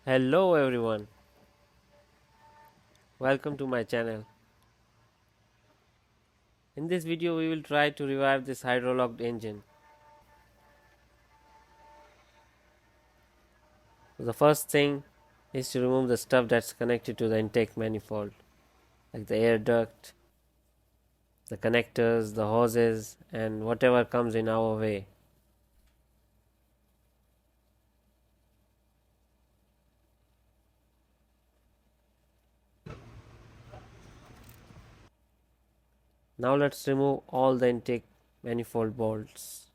Hello everyone, welcome to my channel. In this video we will try to revive this hydrolocked engine. The first thing is to remove the stuff that's connected to the intake manifold, like the air duct, the connectors, the hoses and whatever comes in our way. Now let's remove all the intake manifold bolts.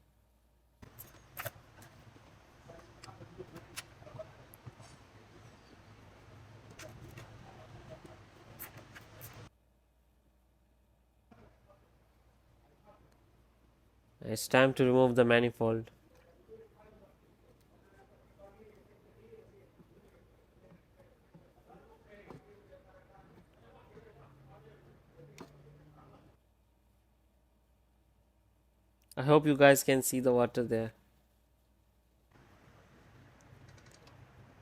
It's time to remove the manifold. I hope you guys can see the water there.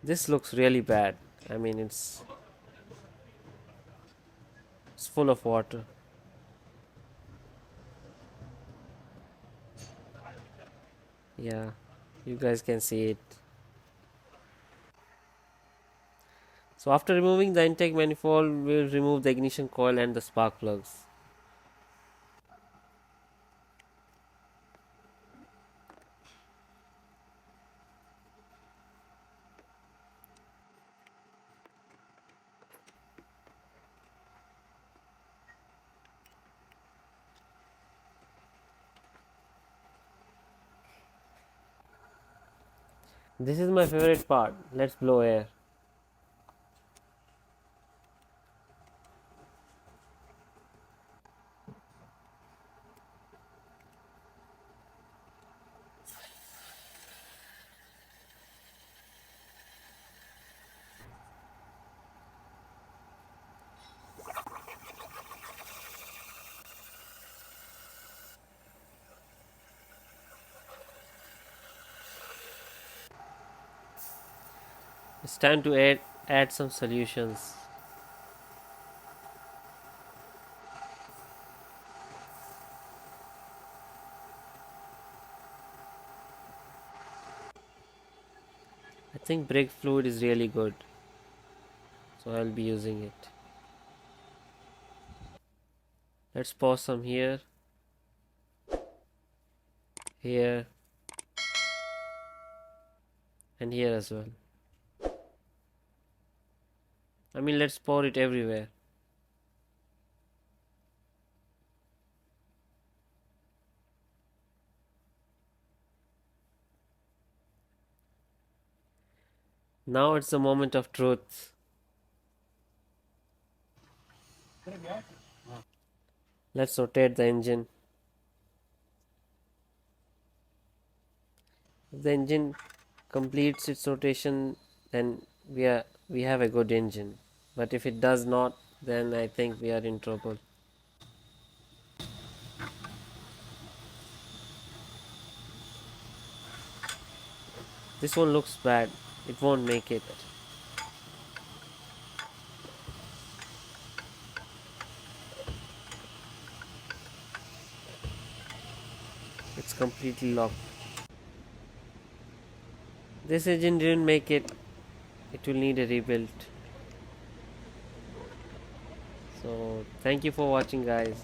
This looks really bad. I mean it's full of water. Yeah, you guys can see it. So after removing the intake manifold, we'll remove the ignition coil and the spark plugs. This is my favorite part. Let's blow air. It's time to add some solutions. I think brake fluid is really good, so I'll be using it. Let's pour some here, here, and here as well. I mean, let's pour it everywhere. Now it's the moment of truth. Let's rotate the engine. If the engine completes its rotation, then we have a good engine. But if it does not, then I think we are in trouble. This one looks bad. It won't make it. It's completely locked. This engine didn't make it. It will need a rebuild. So thank you for watching, guys.